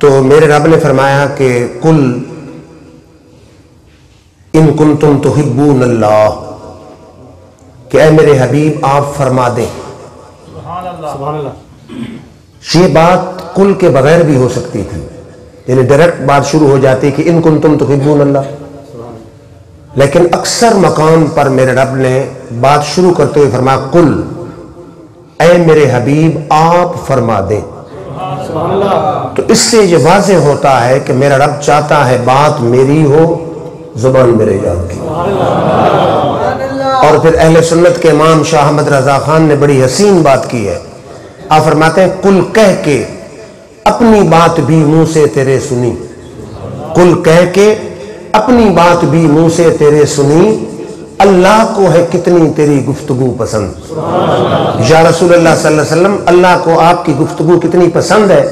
تو میرے رب نے فرمایا کہ قل ان کنتم تحبون اللہ، کہ اے میرے حبیب آپ فرما دیں. سبحان اللہ. یہ بات قل کے بغیر بھی ہو سکتی تھی، یعنی ڈائریکٹ بات شروع ہو جاتی کہ ان کنتم تحبون اللہ، لیکن اکثر مقام پر میرے رب نے بات شروع کرتے ہوئے فرمایا قل، اے میرے حبیب آپ فرما دیں. سبحان اللہ. تو اس سے یہ واضح ہوتا ہے کہ میرا رب چاہتا ہے بات میری ہو، زبان میرے یاد کی. اور پھر اہل سنت کے امام شاہ احمد رضا خان نے بڑی حسین بات کی ہے. آپ فرماتے ہیں قل کہہ کے اپنی بات بھی منہ سے تیرے سنی، قل کہہ کے اپنی بات بھی منہ سے تیرے سنی، اللہ کو ہے کتنی تیری گفتگو پسند. یا رسول اللہ صلی اللہ علیہ وسلم، اللہ کو آپ کی گفتگو کتنی پسند ہے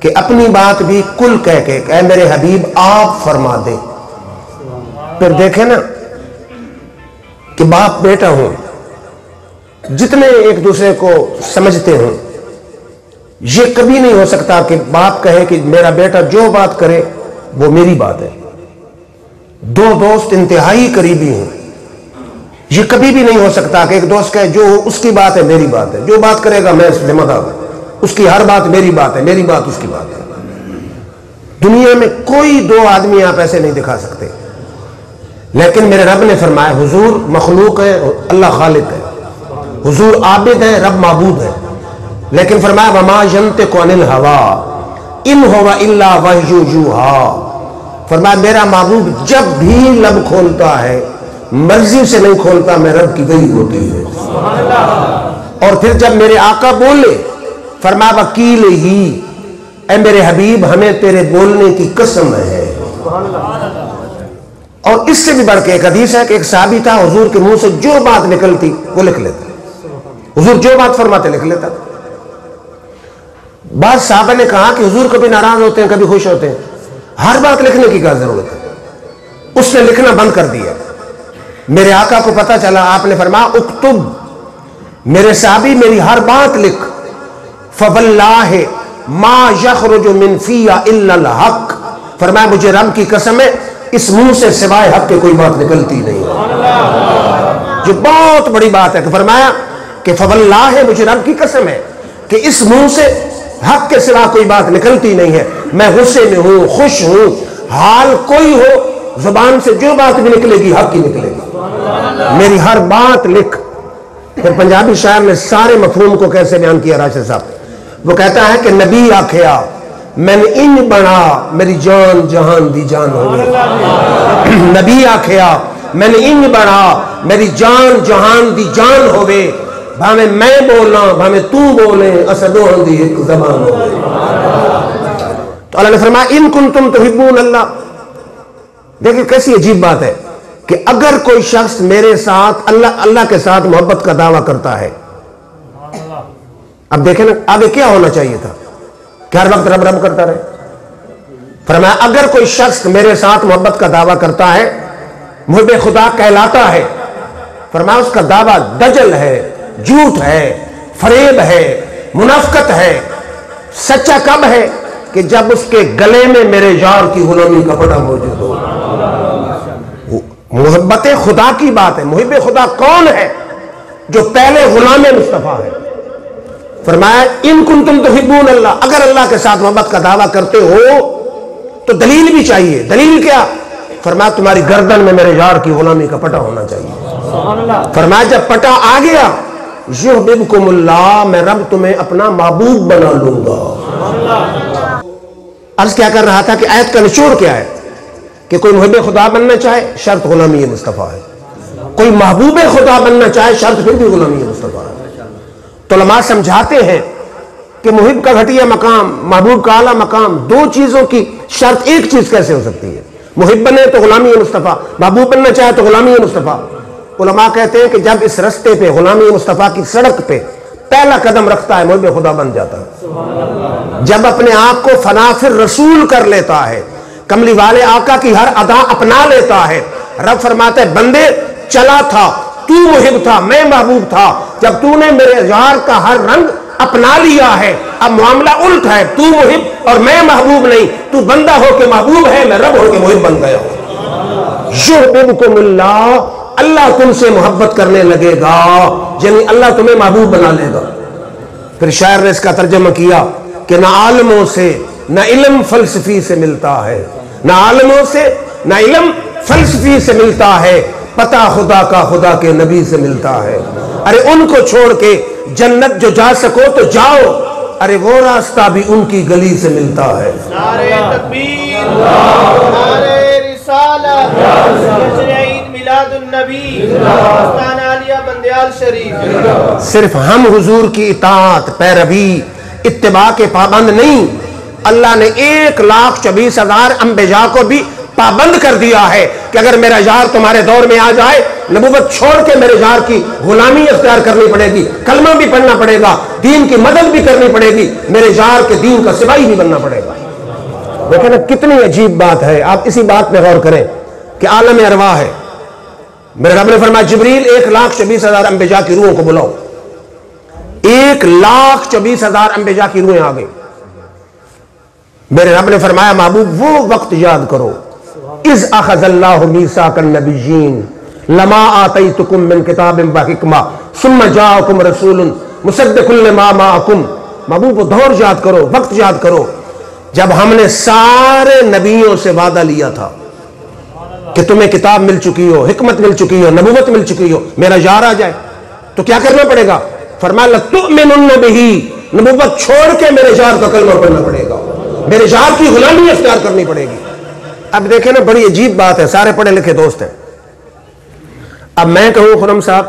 کہ اپنی بات بھی قل کہہ کے اے میرے حبیب آپ فرما دیں. پھر دیکھیں نا کہ باپ بیٹا ہوں، جتنے ایک دوسرے کو سمجھتے ہوں، یہ کبھی نہیں ہو سکتا کہ باپ کہے کہ میرا بیٹا جو بات کرے وہ میری بات ہے. دو دوست انتہائی قریبی ہوں، یہ کبھی بھی نہیں ہو سکتا کہ ایک دوست کہے جو اس کی بات ہے میری بات ہے، جو بات کرے گا میں ذمہ دار ہوں، اس کی ہر بات میری بات ہے، میری بات اس کی بات ہے. دنیا میں کوئی دو آدمی آپ ایسے نہیں دکھا سکتے. لیکن میرے رب نے فرمایا حضور مخلوق ہے، اللہ خالق ہے، حضور عابد ہے، رب معبود ہے. لیکن فرمایا وما ینطق عن الہوی ان هو الا وحی یوحی، فرمایا میرا محبوب جب بھی لب کھولتا ہے مرضی سے نہیں کھولتا، میں رب کی وحی ہوتی ہے. اور پھر جب میرے آقا بولے فرمایا وکیل ہی، اے میرے حبیب ہمیں تیرے بولنے کی قسم ہے. اور اس سے بھی بڑھ کے ایک حدیث ہے کہ ایک صحابی تھا، حضور کے منہ سے جو بات نکلتی وہ لکھ لیتا، حضور جو بات فرماتے لکھ لیتا. بعض صحابہ نے کہا کہ حضور کبھی ناراض ہوتے ہیں کبھی خوش ہوتے ہیں، ہر بات لکھنے کی کیا ضرورت ہے؟ اس نے لکھنا بند کر دیا. میرے آقا کو پتا چلا، آپ نے فرمایا اکتب، میرے صحابی میری ہر بات لکھ. فواللہ ما یخرج من فی الا الحق، فرمایا مجھے رب کی قسم ہے اس منہ سے سوائے حق کے کوئی بات نکلتی نہیں. جو بہت بڑی بات ہے کہ فرمایا کہ فواللہ مجھے رب کی قسم ہے کہ اس منہ سے حق کے سوا کوئی بات نکلتی نہیں ہے. میں غصے میں ہوں، خوش ہوں، حال کوئی ہو، زبان سے جو بات بھی نکلے گی حق کی نکلے گی. میری ہر بات لکھ. پھر پنجابی شاعر نے سارے مفہوم کو کیسے بیان کیا راشد صاحب، وہ کہتا ہے کہ نبی آکھیا میں نے ان بنا میری جان جہان دی جان ہوگی. نبی آکھیا میں نے ان بنا میری جان جہان دی جان ہوگے، بھاویں میں بولا بھاویں تو بولے اسدوں دی ایک زبان ہوگی. تو اللہ نے فرمایا ان کنتم تحبون اللہ. دیکھیں کیسی عجیب بات ہے کہ اگر کوئی شخص میرے ساتھ اللہ کے ساتھ محبت کا دعویٰ کرتا ہے، اب دیکھیں نا آگے کیا ہونا چاہیے تھا کہ ہر وقت رب رب کرتا رہے. فرمایا اگر کوئی شخص میرے ساتھ محبت کا دعویٰ کرتا ہے، محب خدا کہلاتا ہے، فرمایا اس کا دعویٰ دجل ہے، جھوٹ ہے، فریب ہے، منافقت ہے. سچا کب ہے؟ کہ جب اس کے گلے میں میرے یار کی غلامی کا پٹا موجود ہو. محبت خدا کی بات ہے. محب خدا کون ہے؟ جو پہلے غلام مصطفیٰ ہے. فرمایا ان کنتم تحبون اللہ، اگر اللہ کے ساتھ محبت کا دعویٰ کرتے ہو تو دلیل بھی چاہیے. دلیل کیا؟ فرمایا تمہاری گردن میں میرے یار کی غلامی کا پٹا ہونا چاہیے. فرمایا جب پٹا آ گیا یحببکم اللہ، میں رب تمہیں اپنا محبوب بنا لوں گا. عرض کیا کر رہا تھا کہ آیت کا نچوڑ کیا ہے کہ کوئی محب خدا بننا چاہے شرط غلامی مصطفیٰ ہے، کوئی محبوب خدا بننا چاہے شرط پھر بھی غلامی مصطفیٰ ہے. تو علماء سمجھاتے ہیں کہ محب کا گھٹیا مقام، محبوب کا اعلیٰ مقام، دو چیزوں کی شرط ایک چیز کیسے ہو سکتی ہے؟ محب بنے تو غلامی مصطفیٰ، محبوب بننا چاہے تو غلامی مصطفیٰ. علماء کہتے ہیں کہ جب اس رستے پہ غلامی مصطفیٰ کی سڑک پہ پہلا قدم رکھتا ہے محب خدا بن جاتا ہے. جب اپنے آپ کو فنا فی الرسول کر لیتا ہے، کملی والے آقا کی ہر ادا اپنا لیتا ہے، رب فرماتا ہے بندے چلا تھا تو محب تھا، میں محبوب تھا، جب تو نے میرے یار کا ہر رنگ اپنا لیا ہے، اب معاملہ الٹ ہے، تو محب اور میں محبوب نہیں، تو بندہ ہو کے محبوب ہے، میں رب ہو کے محب بن گیا ہوں۔ یحببکم اللہ، اللہ تم سے محبت کرنے لگے گا، یعنی اللہ تمہیں محبوب بنا لے گا۔ پھر شاعر نے اس کا ترجمہ کیا کہ نہ عالموں سے نہ علم فلسفی سے ملتا ہے، نہ عالموں سے نہ علم فلسفی سے ملتا ہے، پتہ خدا کا خدا کے نبی سے ملتا ہے۔ ارے ان کو چھوڑ کے جنت جو جا سکو تو جاؤ، ارے وہ راستہ بھی ان کی گلی سے ملتا ہے۔ نعرہ تکبیر، نعرہ رسالت، جشن عید میلاد النبی، آستانہ عالیہ بندیال شریف۔ صرف ہم حضور کی اطاعت، پیروی، اتباع کے پابند نہیں، اللہ نے 1,24,000 انبیاء کو بھی پابند کر دیا ہے کہ اگر میرا یار تمہارے دور میں آ جائے، نبوت چھوڑ کے میرے یار کی غلامی اختیار کرنی پڑے گی، کلمہ بھی پڑھنا پڑے گا، دین کی مدد بھی کرنی پڑے گی، میرے یار کے دین کا سپاہی بھی بننا پڑے گا۔ دیکھیں نا کتنی عجیب بات ہے، آپ اسی بات پہ غور کریں کہ عالم ارواح ہے، میرے رب نے فرمایا جبریل 1,24,000 انبیاء کی روحوں کو بلاؤ، 1,24,000 انبیاء کی روحیں آ گئی۔ میرے رب نے فرمایا محبوب وہ وقت یاد کرو اذ اخذ اللہ میثاق النبیین لما آتیتکم من کتاب و حکمہ ثم جاءکم رسول مصدق لما معکم۔ محبوب وہ دور یاد کرو، وقت یاد کرو جب ہم نے سارے نبیوں سے وعدہ لیا تھا کہ تمہیں کتاب مل چکی ہو، حکمت مل چکی ہو، نبوت مل چکی ہو، میرا یار آ جائے تو کیا کرنا پڑے گا؟ فرمایا لَتُؤْمِنُنَّ بِهِ، نبوت چھوڑ کے میرے یار کا کلمہ پڑھنا پڑے گا، میرے یار کی غلامی اختیار کرنی پڑے گی۔ اب دیکھیں نا بڑی عجیب بات ہے، سارے پڑھے لکھے دوست ہیں، اب میں کہوں خرم صاحب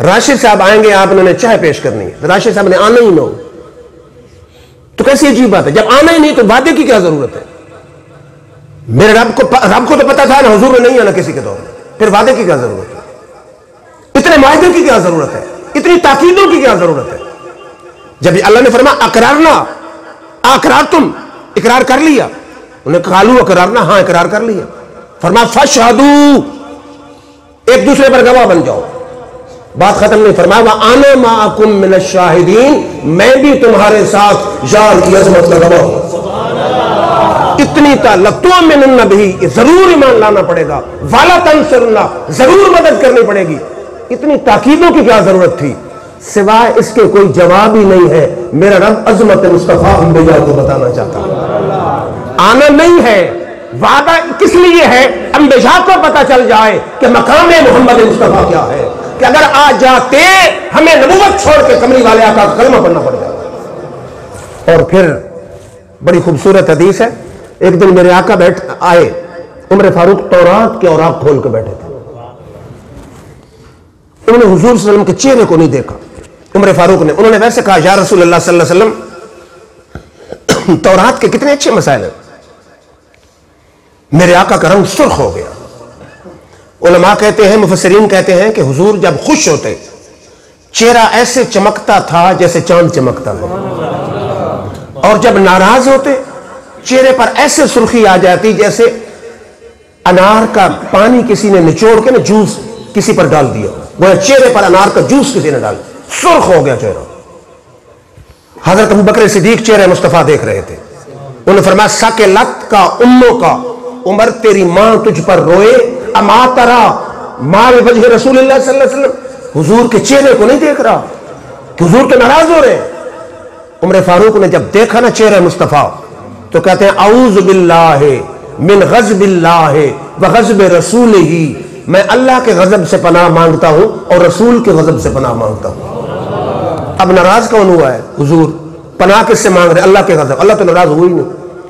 راشد صاحب آئیں گے، آپ انہوں نے چائے پیش کرنی ہے، راشد صاحب نے آنا ہی نہ ہو تو کیسی عجیب بات ہے؟ جب آنا ہی نہیں تو وعدے کی کیا ضرورت ہے؟ میرے رب کو تو پتا تھا نا حضور نے نہیں آنا کسی کے دور میں، پھر وعدے کی کیا ضرورت ہے؟ اتنے معاہدے کی کیا ضرورت ہے؟ اتنی تاکیدوں کی کیا ضرورت ہے؟ جب اللہ نے فرمایا اقرارنا اقرار، تم اقرار کر لیا، انہیں قالوا اقرارنا، ہاں اقرار کر لیا، فرمایا فاشہدوا، ایک دوسرے پر گواہ بن جاؤ، بات ختم نہیں، فرمایا وَأَنَا مَعَكُم مِّنَ الشَّاهِدِينَ، میں بھی تمہارے ساتھ یار کی عظمت کا گواہ ہوں۔ اتنی لَتُؤْمِنُنَّ بِهِ، ضرور ایمان لانا پڑے گا، وَلَا تَنصُرُنَّ، ضرور مدد کرنی پڑے گی۔ اتنی تاکیدوں کی کیا ضرورت تھی؟ سوائے اس کے کوئی جواب ہی نہیں ہے، میرا رب عظمت مصطفیٰ انبیاء کو بتانا چاہتا ہے۔ آنا نہیں ہے، وعدہ کس لیے ہے؟ انبیاء کو پتا چل جائے کہ مقام محمد مصطفیٰ کیا ہے، کہ اگر آ جاتے ہمیں نبوت چھوڑ کے کملی والے آقا کا کلمہ پڑھنا پڑ جائے۔ اور پھر بڑی خوبصورت حدیث ہے، ایک دن میرے آقا آئے، عمر فاروق تورات کے اوراق کھول کے بیٹھے تھے، انہوں نے حضور صلی اللہ علیہ وسلم کے چہرے کو نہیں دیکھا، عمر فاروق نے، انہوں نے ویسے کہا یا رسول اللہ صلی اللہ علیہ وسلم تورات کے کتنے اچھے مسائل ہیں۔ میرے آقا کا رنگ سرخ ہو گیا۔ علماء کہتے ہیں، مفسرین کہتے ہیں کہ حضور جب خوش ہوتے چہرہ ایسے چمکتا تھا جیسے چاند چمکتا ہے، اور جب ناراض ہوتے چہرے پر ایسے سرخی آ جاتی جیسے انار کا پانی کسی نے نچوڑ کے نا جوس کسی پر ڈال دیا، وہ چہرے پر انار کا جوس کسی نے ڈال، سرخ ہو گیا چہرہ۔ حضرت ابوبکر صدیق چہرے مصطفیٰ دیکھ رہے تھے، انہوں نے فرمایا ساکلت کا اموں کا، عمر تیری ماں تجھ پر روئے، اما ترا ماں وجہ رسول اللہ صلی اللہ علیہ وسلم، حضور کے چہرے کو نہیں دیکھ رہا کہ حضور تو ناراض ہو رہے ہیں۔ عمر فاروق نے جب دیکھا نا چہرہ مصطفیٰ تو کہتے ہیں اعوذ باللہ من غضب اللہ وغضب رسولہ، میں اللہ کے غضب سے پناہ مانگتا ہوں اور رسول کے غضب سے پناہ مانگتا ہوں۔ اب ناراض کون ہوا ہے؟ حضور پناہ کس سے مانگ رہے؟ اللہ کے غضب، اللہ تو ناراض ہوئی نہیں۔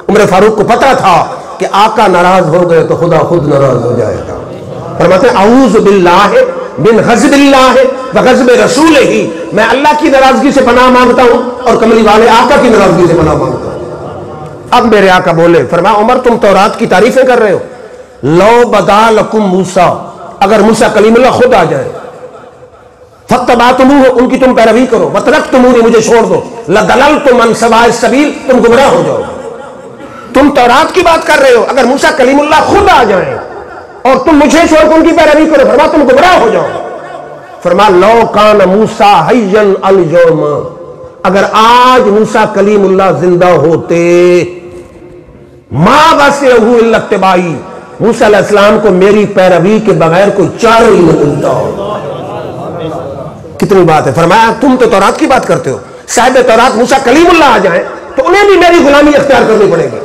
عمر فاروق کو پتا تھا کہ آقا ناراض ہو گئے تو خدا خود ناراض ہو جائے گا۔ فرماتے ہیں اعوذ باللہ من غضب اللہ وغضب رسولہ، میں اللہ کی ناراضگی سے پناہ مانگتا ہوں اور کملی والے آقا کی ناراضگی سے پناہ مانگتا ہوں۔ اب میرے آقا بولے، فرمایا عمر تم تورات کی تعریفیں کر رہے ہو، لو بدا لکم موسیٰ، اگر موسیٰ کلیم اللہ خود آ جائے، فاتبعتموہ، ان کی تم پیروی کرو، وترکتمونی، مجھے چھوڑ دو، لضللتم عن سواء السبیل، تم گمراہ ہو جاؤ۔ تم تورات کی بات کر رہے ہو، اگر موسیٰ کلیم اللہ خود آ جائیں اور تم مجھے چھوڑ کے ان کی پیروی کرو، فرمایا تم گمراہ ہو جاؤ۔ فرمایا لو کان موسیٰ حیا الیوم، اگر آج موسیٰ کلیم اللہ زندہ ہوتے ماں واسعہ الا اتباعی، موسیٰ علیہ السلام کو میری پیروی کے بغیر کوئی چارہ ہی نہ ملتا ہو۔ کتنی بات ہے۔ فرمایا تم تو تورات کی بات کرتے ہو، صاحب تورات موسیٰ کلیم اللہ آ جائیں تو انہیں بھی میری غلامی اختیار کرنی پڑے گی۔